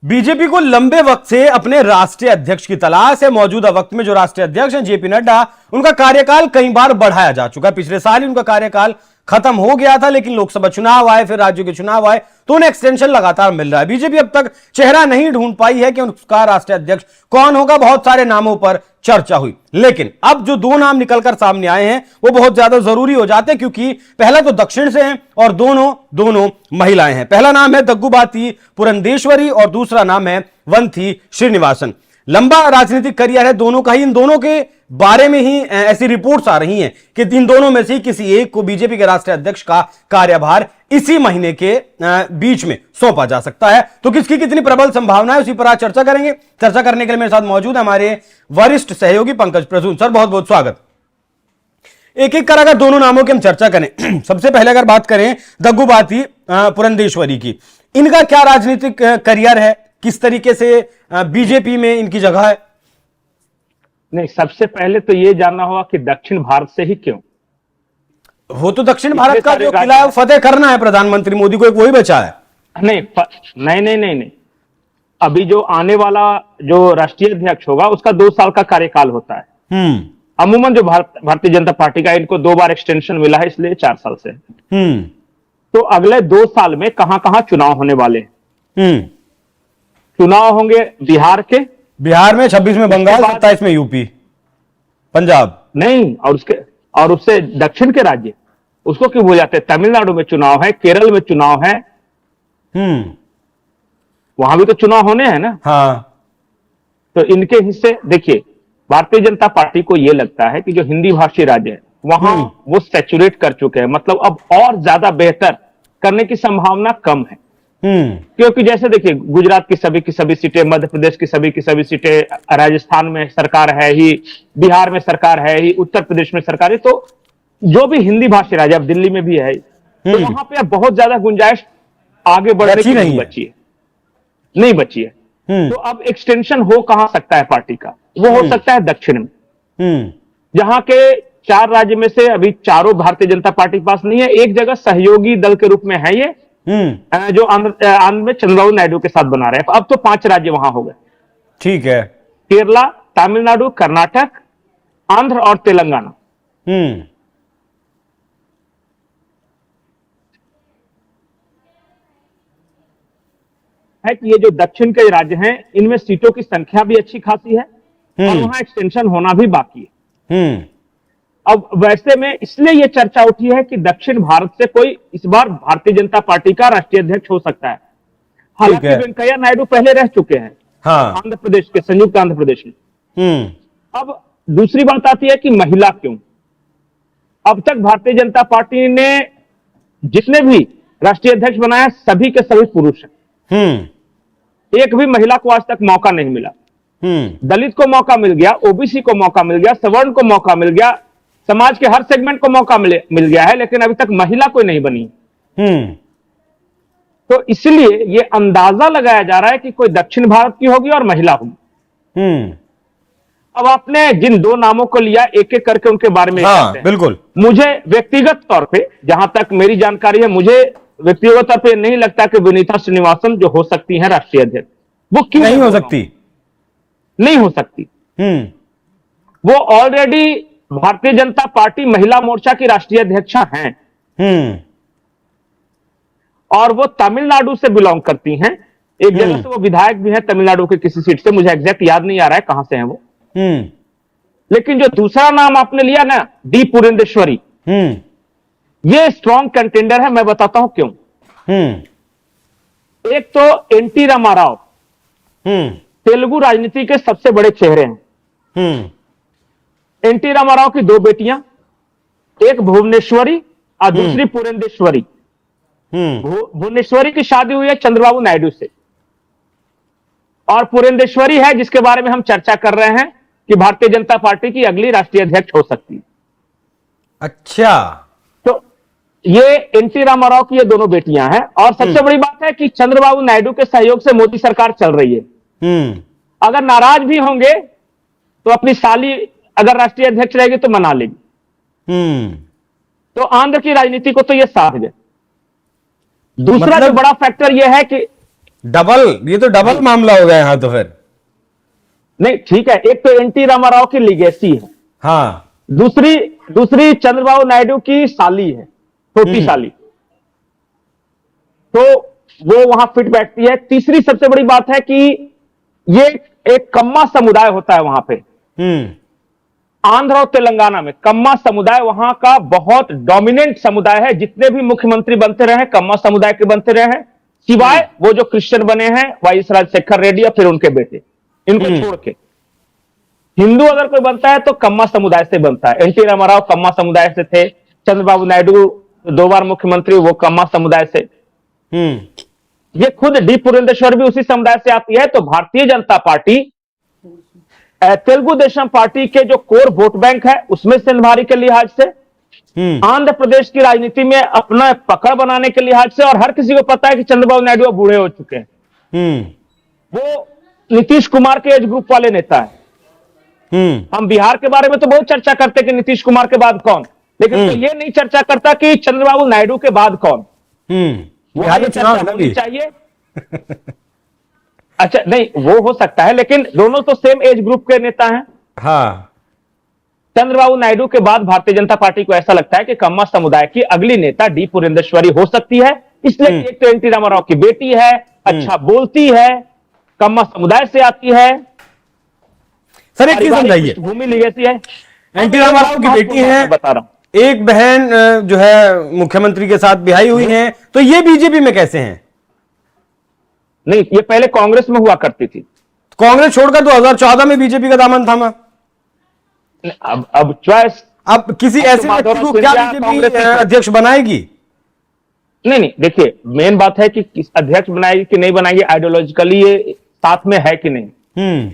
BJP को लंबे वक्त से अपने राष्ट्रीय अध्यक्ष की तलाश है। मौजूदा वक्त में जो राष्ट्रीय अध्यक्ष हैं जेपी नड्डा, उनका कार्यकाल कई बार बढ़ाया जा चुका है। पिछले साल ही उनका कार्यकाल खत्म हो गया था, लेकिन लोकसभा चुनाव आए, फिर राज्यों के चुनाव आए, तो उन्हें एक्सटेंशन लगातार मिल रहा है। बीजेपी अब तक चेहरा नहीं ढूंढ पाई है कि उसका राष्ट्रीय अध्यक्ष कौन होगा। बहुत सारे नामों पर चर्चा हुई, लेकिन अब जो दो नाम निकलकर सामने आए हैं वो बहुत ज्यादा जरूरी हो जाते हैं, क्योंकि पहला तो दक्षिण से हैं और दोनों महिलाएं हैं। पहला नाम है दग्गुबाती पुरंदेश्वरी और दूसरा नाम है वंथी श्रीनिवासन। लंबा राजनीतिक करियर है दोनों का ही। इन दोनों के बारे में ही ऐसी रिपोर्ट्स आ रही हैं कि इन दोनों में से किसी एक को बीजेपी के राष्ट्रीय अध्यक्ष का कार्यभार इसी महीने के बीच में सौंपा जा सकता है। तो किसकी कितनी प्रबल संभावना है, उसी पर आज चर्चा करेंगे। चर्चा करने के लिए मेरे साथ मौजूद है हमारे वरिष्ठ सहयोगी पंकज प्रसून। सर, बहुत बहुत स्वागत। एक एक कर अगर दोनों नामों की हम चर्चा करें, सबसे पहले अगर बात करें दग्गुबाती पुरंदेश्वरी की, इनका क्या राजनीतिक करियर है, किस तरीके से बीजेपी में इनकी जगह है? नहीं, सबसे पहले तो ये जानना होगा कि दक्षिण भारत से ही क्यों। वो तो दक्षिण भारत का जो किला है फतेह करना है प्रधानमंत्री मोदी को, एक वही बचा है। नहीं, अभी जो आने वाला जो राष्ट्रीय अध्यक्ष होगा उसका 2 साल का कार्यकाल होता है। अमूमन जो भारतीय जनता पार्टी का, इनको 2 बार एक्सटेंशन मिला है, इसलिए 4 साल से। तो अगले 2 साल में कहां कहां चुनाव होने वाले हैं? चुनाव होंगे बिहार में 26 में बंगाल, 27 में यूपी पंजाब। नहीं, और उससे दक्षिण के राज्य, उसको क्यों भूल जाते हैं? तमिलनाडु में चुनाव है, केरल में चुनाव है। वहां भी तो चुनाव होने हैं ना। हाँ। तो इनके हिस्से देखिए, भारतीय जनता पार्टी को यह लगता है कि जो हिंदी भाषी राज्य है वहां वो सैचुरेट कर चुके हैं, मतलब अब और ज्यादा बेहतर करने की संभावना कम है। क्योंकि जैसे देखिए, गुजरात की सभी सीटें, मध्य प्रदेश की सभी सीटें, राजस्थान में सरकार है ही, बिहार में सरकार है ही, उत्तर प्रदेश में सरकार है, तो जो भी हिंदी भाषी राज्य, अब दिल्ली में भी है, तो वहां पे अब बहुत ज्यादा गुंजाइश आगे बढ़ने की नहीं बची है। तो अब एक्सटेंशन हो कहां सकता है पार्टी का? वो हो सकता है दक्षिण में, जहां के 4 राज्य में से अभी चारों भारतीय जनता पार्टी के पास नहीं है। एक जगह सहयोगी दल के रूप में है ये, जो आंध्र में चंद्रबाबू नायडू के साथ बना रहे हैं। अब तो 5 राज्य वहां हो गए। ठीक है। केरला, तमिलनाडु, कर्नाटक, आंध्र और तेलंगाना। है कि ये जो दक्षिण के राज्य हैं, इनमें सीटों की संख्या भी अच्छी खासी है और वहां एक्सटेंशन होना भी बाकी है। अब वैसे में इसलिए यह चर्चा उठी है कि दक्षिण भारत से कोई इस बार भारतीय जनता पार्टी का राष्ट्रीय अध्यक्ष हो सकता है। हालांकि वेंकैया नायडू पहले रह चुके हैं। हाँ। आंध्र प्रदेश के, संयुक्त आंध्र प्रदेश में। अब दूसरी बात आती है कि महिला क्यों? अब तक भारतीय जनता पार्टी ने जितने भी राष्ट्रीय अध्यक्ष बनाया, सभी के सभी पुरुष हैं। एक भी महिला को आज तक मौका नहीं मिला। दलित को मौका मिल गया, ओबीसी को मौका मिल गया, सवर्ण को मौका मिल गया, समाज के हर सेगमेंट को मौका मिल गया है, लेकिन अभी तक महिला कोई नहीं बनी। तो इसलिए ये अंदाजा लगाया जा रहा है कि कोई दक्षिण भारत की होगी और महिला होगी। अब आपने जिन 2 नामों को लिया, एक एक करके उनके बारे में बिल्कुल। मुझे व्यक्तिगत तौर पे, जहां तक मेरी जानकारी है, मुझे व्यक्तिगत तौर पे नहीं लगता कि वनिता श्रीनिवासन जो हो सकती है राष्ट्रीय अध्यक्ष, वो क्यों नहीं हो सकती? वो ऑलरेडी भारतीय जनता पार्टी महिला मोर्चा की राष्ट्रीय अध्यक्षा हैं। और वो तमिलनाडु से बिलोंग करती हैं। एक जगह से वो विधायक भी हैं तमिलनाडु के किसी सीट से, मुझे एग्जैक्ट याद नहीं आ रहा है कहां से हैं वो। लेकिन जो दूसरा नाम आपने लिया ना, डी पुरंदेश्वरी, ये स्ट्रॉन्ग कंटेंडर है। मैं बताता हूं क्यों। एक तो एनटी रामाराव तेलुगु राजनीति के सबसे बड़े चेहरे हैं। एनटी रामाराव की 2 बेटियां, एक भुवनेश्वरी और दूसरी पुरंदेश्वरी। भुवनेश्वरी की शादी हुई है चंद्रबाबू नायडू से, और पुरंदेश्वरी है जिसके बारे में हम चर्चा कर रहे हैं कि भारतीय जनता पार्टी की अगली राष्ट्रीय अध्यक्ष हो सकती है। अच्छा, तो ये एनटी रामाराव की ये दोनों बेटियां हैं। और सबसे बड़ी बात है कि चंद्रबाबू नायडू के सहयोग से मोदी सरकार चल रही है। अगर नाराज भी होंगे तो अपनी साली अगर राष्ट्रीय अध्यक्ष रहेगी तो मना लेगी। तो आंध्र की राजनीति को तो यह साथ गए। दूसरा जो बड़ा फैक्टर यह है कि डबल, ये तो डबल मामला हो गया यहाँ तो फिर। नहीं ठीक है, एक तो एनटी रामाराव की लीगेसी है, हाँ। दूसरी दूसरी चंद्रबाबू नायडू की साली है, छोटी साली, तो वो वहां फिट बैठती है। तीसरी सबसे बड़ी बात है कि ये एक कम्मा समुदाय होता है वहां पे, आंध्र और तेलंगाना में कम्मा समुदाय वहां का बहुत डोमिनेंट समुदाय है। जितने भी मुख्यमंत्री बनते रहे हैं कम्मा समुदाय के बनते रहे हैं, सिवाय वो जो क्रिश्चियन बने हैं वाईएस राजशेखर रेड्डी और फिर उनके बेटे, इनको छोड़ के हिंदू अगर कोई बनता है तो कम्मा समुदाय से बनता है। एनटी रामाराव कम्मा समुदाय से थे, चंद्रबाबू नायडू 2 बार मुख्यमंत्री वो कम्मा समुदाय से, ये खुद डी पुरंदेश्वर भी उसी समुदाय से आती है। तो भारतीय जनता पार्टी तेलुगु देशम पार्टी के जो कोर वोट बैंक है उसमें सिंधवारी के लिहाज से, आंध्र प्रदेश की राजनीति में अपना पकड़ बनाने के लिहाज से, और हर किसी को पता है कि चंद्रबाबू नायडू अब बूढ़े हो चुके हैं, वो नीतीश कुमार के एज ग्रुप वाले नेता है। हम बिहार के बारे में तो बहुत चर्चा करते कि नीतीश कुमार के बाद कौन, लेकिन तो ये नहीं चर्चा करता कि चंद्रबाबू नायडू के बाद कौन। बिहार में चुनाव है ना भी चाहिए। अच्छा नहीं वो हो सकता है, लेकिन दोनों तो सेम एज ग्रुप के नेता हैं। हाँ। चंद्रबाबू नायडू के बाद भारतीय जनता पार्टी को ऐसा लगता है कि कम्मा समुदाय की अगली नेता डी पुरंदेश्वरी हो सकती है, इसलिए एक तो एनटी रामाराव की बेटी है, अच्छा बोलती है, कम्मा समुदाय से आती है। सर एक चीज समझाइए, भूमि लीगेसी है, एनटी रामाराव की बेटी है, बता रहा हूं, एक बहन जो है मुख्यमंत्री के साथ ब्याही हुई है, तो ये बीजेपी में कैसे हैं? नहीं ये पहले कांग्रेस में हुआ करती थी, कांग्रेस छोड़कर 2014 में बीजेपी का दामन थामा। अब चॉइस, अब किसी ऐसे व्यक्ति को क्या बीजेपी अध्यक्ष बनाएगी? नहीं देखिए मेन बात है कि किस अध्यक्ष बनाएगी कि नहीं बनाएगी, आइडियोलॉजिकली ये साथ में है कि नहीं,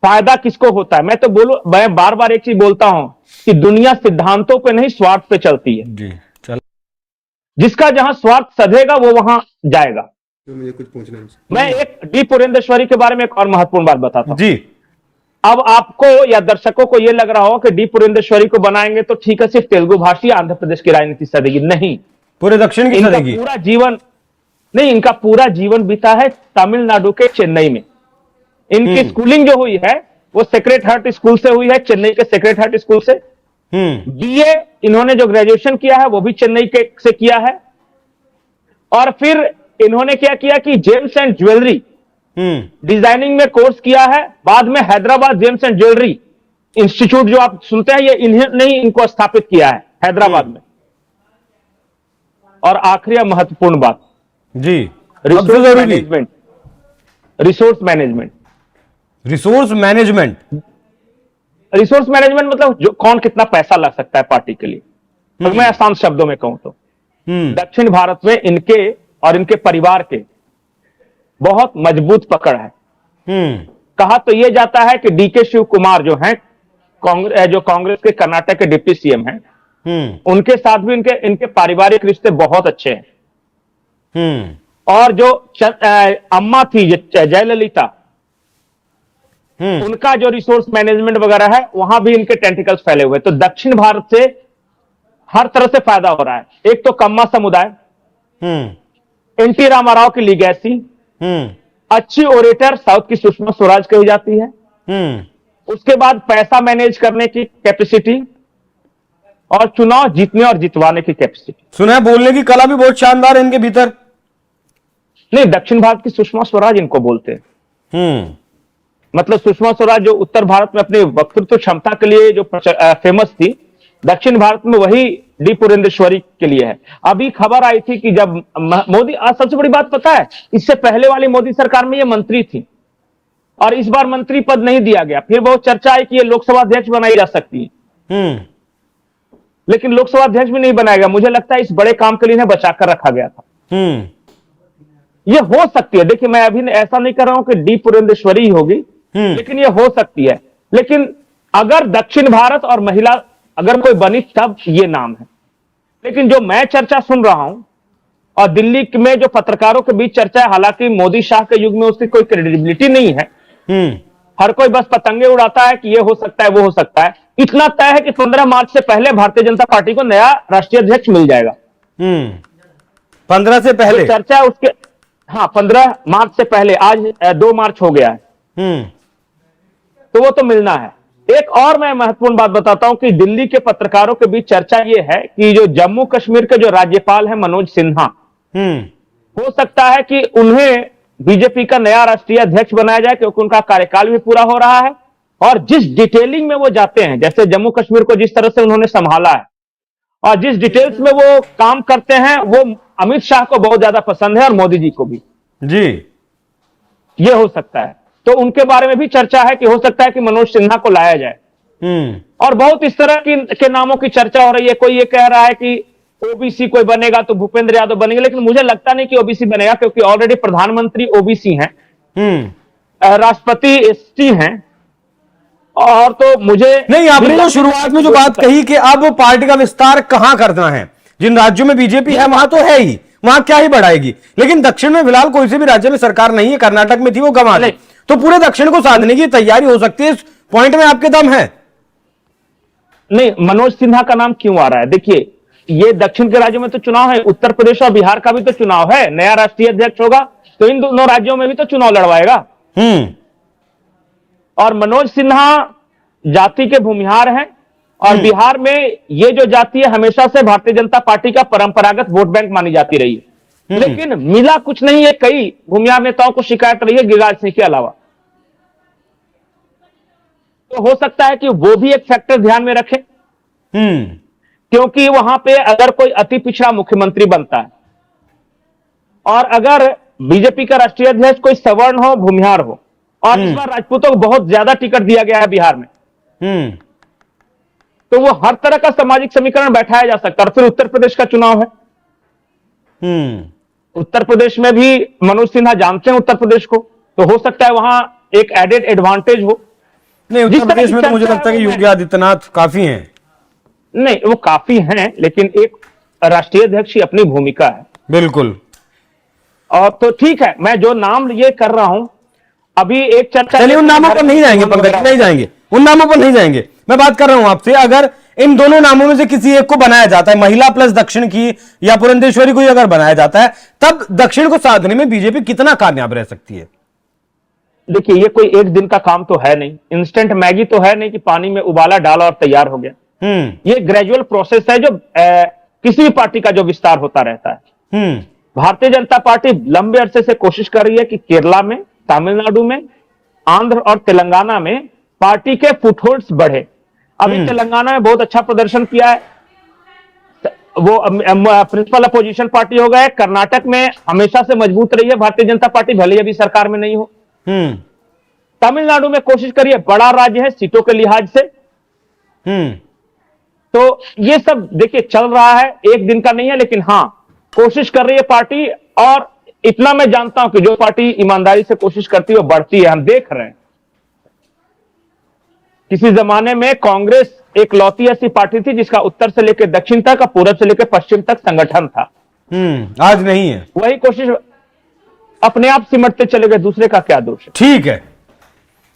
फायदा किसको होता है। मैं बार बार एक चीज बोलता हूं कि दुनिया सिद्धांतों पे नहीं स्वार्थ पे चलती है जी। चल जिसका जहां स्वार्थ सधेगा वो वहां जाएगा। तो मुझे कुछ पूछना है। मैं एक डी पुरंदेश्वरी के बारे में एक और महत्वपूर्ण बात बताता हूं जी। अब आपको या दर्शकों को यह लग रहा हो कि डी पुरंदेश्वरी को बनाएंगे तो ठीक है सिर्फ तेलुगु भाषी आंध्र प्रदेश की राजनीति सदेगी, नहीं, पूरे दक्षिण की इनका सदेगी। पूरा जीवन नहीं, इनका पूरा जीवन बीता है तमिलनाडु के चेन्नई में। इनकी स्कूलिंग जो हुई है वो सेक्रेड हार्ट स्कूल से हुई है, चेन्नई के सेक्रेड हार्ट स्कूल से। बीए इन्होंने जो ग्रेजुएशन किया है वो भी चेन्नई के से किया है, और फिर इन्होंने क्या किया कि जेम्स एंड ज्वेलरी डिजाइनिंग में कोर्स किया है। बाद में Hyderabad James and jewellery institute जो आप सुनते हैं ये इन्होंने ही इनको स्थापित किया है हैदराबाद में। और आखिरी महत्वपूर्ण बात जी, resource management, resource management, resource management, resource management मतलब जो कौन कितना पैसा ला सकता है पार्टी के लिए। तो मैं आसान शब्दों में कहूं तो दक्षिण भारत में इनके और इनके परिवार के बहुत मजबूत पकड़ है। कहा तो यह जाता है कि डीके शिव कुमार जो हैं कांग्रेस के कर्नाटक के डिप्टी सीएम हैं, उनके साथ भी इनके पारिवारिक रिश्ते बहुत अच्छे हैं। और जो अम्मा थी जयललिता, उनका जो रिसोर्स मैनेजमेंट वगैरह है वहां भी इनके टेंटिकल्स फैले हुए। तो दक्षिण भारत से हर तरह से फायदा हो रहा है। एक तो कम्मा समुदाय, एनटी रामाराव की लीगेसी, अच्छी ओरेटर साउथ की सुषमा स्वराज कही जाती है, उसके बाद पैसा मैनेज करने की कैपेसिटी और चुनाव जीतने और जितवाने की कैपेसिटी। सुना है बोलने की कला भी बहुत शानदार है इनके भीतर। नहीं दक्षिण भारत की सुषमा स्वराज इनको बोलते हैं। मतलब सुषमा स्वराज जो उत्तर भारत में अपनी वक्तृत्व क्षमता के लिए जो फेमस थी, दक्षिण भारत में वही डी पुरंदेश्वरी के लिए है। अभी खबर आई थी कि जब मोदी, आज सबसे बड़ी बात पता है, इससे पहले वाली मोदी सरकार में ये मंत्री थी और इस बार मंत्री पद नहीं दिया गया। फिर बहुत चर्चा आई कि ये लोकसभा अध्यक्ष बनाई जा सकती है, लेकिन लोकसभा अध्यक्ष भी नहीं बनाया गया। मुझे लगता है इस बड़े काम के लिए इन्हें बचाकर रखा गया था। ये हो सकती है, देखिए मैं अभी ऐसा नहीं कर रहा हूं कि डी पुरंदेश्वरी ही होगी, लेकिन ये हो सकती है। लेकिन अगर दक्षिण भारत और महिला अगर कोई बनी तब ये नाम है। लेकिन जो मैं चर्चा सुन रहा हूं और दिल्ली में जो पत्रकारों के बीच चर्चा है, हालांकि मोदी शाह के युग में उसकी कोई क्रेडिबिलिटी नहीं है, हर कोई बस पतंगे उड़ाता है कि ये हो सकता है वो हो सकता है। इतना तय है कि 15 मार्च से पहले भारतीय जनता पार्टी को नया राष्ट्रीय अध्यक्ष मिल जाएगा। 15 से पहले चर्चा उसके हाँ, 15 मार्च से पहले, आज 2 मार्च हो गया है, तो वो तो मिलना है। एक और मैं महत्वपूर्ण बात बताता हूं कि दिल्ली के पत्रकारों के बीच चर्चा ये है कि जो जम्मू कश्मीर के जो राज्यपाल हैं मनोज सिन्हा, हो सकता है कि उन्हें बीजेपी का नया राष्ट्रीय अध्यक्ष बनाया जाए, क्योंकि उनका कार्यकाल भी पूरा हो रहा है और जिस डिटेलिंग में वो जाते हैं, जैसे जम्मू कश्मीर को जिस तरह से उन्होंने संभाला है और जिस डिटेल्स में वो काम करते हैं, वो अमित शाह को बहुत ज्यादा पसंद है और मोदी जी को भी जी। ये हो सकता है, तो उनके बारे में भी चर्चा है कि हो सकता है कि मनोज सिन्हा को लाया जाए। और बहुत इस तरह के नामों की चर्चा हो रही है। कोई ये कह रहा है कि ओबीसी कोई बनेगा तो भूपेंद्र यादव बनेंगे, लेकिन मुझे लगता नहीं कि ओबीसी बनेगा, क्योंकि ऑलरेडी प्रधानमंत्री ओबीसी हैं, राष्ट्रपति एसटी हैं, और तो मुझे नहीं, आपने जो शुरुआत में जो बात कही कि अब पार्टी का विस्तार कहां करना है, जिन राज्यों में बीजेपी है वहां तो है ही, वहां क्या ही बढ़ाएगी, लेकिन दक्षिण में फिलहाल कोई से भी राज्य में सरकार नहीं है, कर्नाटक में थी वो गंवा दी, तो पूरे दक्षिण को साधने की तैयारी हो सकती है। इस पॉइंट में आपके दम है? नहीं, मनोज सिन्हा का नाम क्यों आ रहा है? देखिए, ये दक्षिण के राज्यों में तो चुनाव है, उत्तर प्रदेश और बिहार का भी तो चुनाव है, नया राष्ट्रीय अध्यक्ष होगा तो इन दोनों राज्यों में भी तो चुनाव लड़वाएगा। और मनोज सिन्हा जाति के भूमिहार हैं और बिहार में ये जो जाति है हमेशा से भारतीय जनता पार्टी का परंपरागत वोट बैंक मानी जाती रही है, लेकिन मिला कुछ नहीं है। कई भूमिहार नेताओं को शिकायत रही है गिरिराज सिंह के अलावा, तो हो सकता है कि वो भी एक फैक्टर ध्यान में रखें, क्योंकि वहां पे अगर कोई अति पिछड़ा मुख्यमंत्री बनता है और अगर बीजेपी का राष्ट्रीय अध्यक्ष कोई सवर्ण हो, भूमिहार हो, और इस बार राजपूतों को बहुत ज्यादा टिकट दिया गया है बिहार में, तो वो हर तरह का सामाजिक समीकरण बैठाया जा सकता है। और फिर उत्तर प्रदेश का चुनाव है, उत्तर प्रदेश में भी मनोज सिन्हा जानते हैं उत्तर प्रदेश को, तो हो सकता है वहां एक एडेड एडवांटेज हो। नहीं, उत्तर प्रदेश में तो मुझे लगता है कि योगी आदित्यनाथ काफी हैं। नहीं, वो काफी हैं, लेकिन एक राष्ट्रीय अध्यक्ष की अपनी भूमिका है। बिल्कुल। और तो ठीक है, मैं जो नाम ये कर रहा हूं अभी एक चर्चा, चलिए उन नामों पर नहीं जाएंगे पंकज, नहीं जाएंगे उन नामों पर नहीं जाएंगे। मैं बात कर रहा हूं आपसे, अगर इन दोनों नामों में से किसी एक को बनाया जाता है, महिला प्लस दक्षिण की या पुरंदेश्वरी को अगर बनाया जाता है, तब दक्षिण को साधने में बीजेपी कितना कामयाब रह सकती है? देखिए, ये कोई एक दिन का काम तो है नहीं, इंस्टेंट मैगी तो है नहीं कि पानी में उबाला डाला और तैयार हो गया। ये ग्रेजुअल प्रोसेस है जो किसी भी पार्टी का जो विस्तार होता रहता है। भारतीय जनता पार्टी लंबे अरसे से कोशिश कर रही है कि केरला में, तमिलनाडु में, आंध्र और तेलंगाना में पार्टी के फुटहोल्ड्स बढ़े। अभी तेलंगाना में बहुत अच्छा प्रदर्शन किया है, वो प्रिंसिपल अपोजिशन पार्टी हो गए। कर्नाटक में हमेशा से मजबूत रही है भारतीय जनता पार्टी, भले ही अभी सरकार में नहीं हो। तमिलनाडु में कोशिश करिए, बड़ा राज्य है सीटों के लिहाज से, तो ये सब देखिए चल रहा है, एक दिन का नहीं है, लेकिन हां कोशिश कर रही है पार्टी। और इतना मैं जानता हूं कि जो पार्टी ईमानदारी से कोशिश करती है वो बढ़ती है, हम देख रहे हैं। किसी जमाने में कांग्रेस एक लौती ऐसी पार्टी थी जिसका उत्तर से लेकर दक्षिण तक और पूरब से लेकर पश्चिम तक संगठन था। आज नहीं है। वही कोशिश अपने आप सिमटते चले गए, दूसरे का क्या दोष है? ठीक है,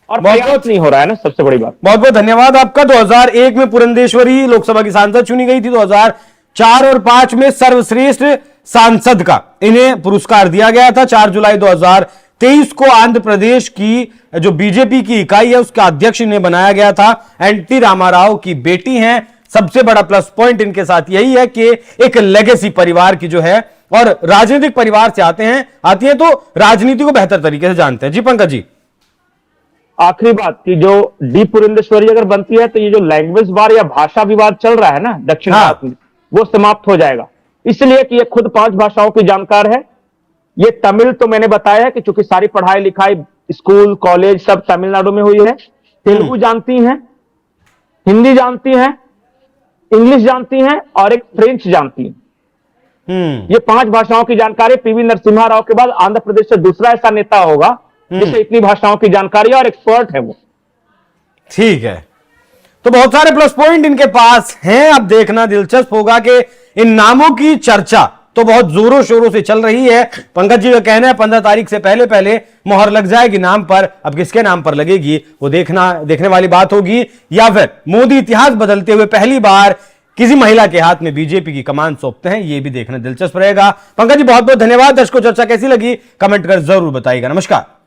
और बहुत नहीं हो रहा है ना, सबसे बड़ी बात। बहुत बहुत धन्यवाद आपका। 2001 में पुरंदेश्वरी लोकसभा की सांसद चुनी गई थी, 2004 और 5 में सर्वश्रेष्ठ सांसद का इन्हें पुरस्कार दिया गया था। 4 जुलाई 2023 को आंध्र प्रदेश की जो बीजेपी की इकाई है उसका अध्यक्ष इन्हें बनाया गया था। एनटी रामाराव की बेटी हैं। सबसे बड़ा प्लस पॉइंट इनके साथ यही है कि एक लेगेसी परिवार की जो है और राजनीतिक परिवार से आती हैं तो राजनीति को बेहतर तरीके से जानते हैं। जी पंकज जी, आखिरी बात कि जो डी पुरंदेश्वरी अगर बनती है तो ये जो लैंग्वेज वार या भाषा विवाद चल रहा है ना दक्षिण भारत में, वो समाप्त हो जाएगा। इसलिए कि ये खुद 5 भाषाओं की जानकार है। ये तमिल तो मैंने बताया है कि चूंकि सारी पढ़ाई लिखाई स्कूल कॉलेज सब तमिलनाडु में हुई है। तेलुगु जानती हैं, हिंदी जानती हैं, इंग्लिश जानती हैं और एक फ्रेंच जानती हैं। ये 5 भाषाओं की जानकारी। पीवी नरसिम्हा राव के बाद आंध्र प्रदेश से दूसरा ऐसा नेता होगा जिसे इतनी भाषाओं की जानकारी और एक्सपर्ट है वो। ठीक है, तो बहुत सारे प्लस पॉइंट इनके पास हैं। अब देखना दिलचस्प होगा कि इन नामों की चर्चा तो बहुत जोरों शोरों से चल रही है। पंकज जी का कहना है 15 तारीख से पहले पहले मोहर लग जाएगी नाम पर। अब किसके नाम पर लगेगी वो देखने वाली बात होगी, या फिर मोदी इतिहास बदलते हुए पहली बार किसी महिला के हाथ में बीजेपी की कमान सौंपते हैं, यह भी देखना दिलचस्प रहेगा। पंकज जी बहुत बहुत धन्यवाद। दर्शकों चर्चा कैसी लगी कमेंट कर जरूर बताइएगा। नमस्कार।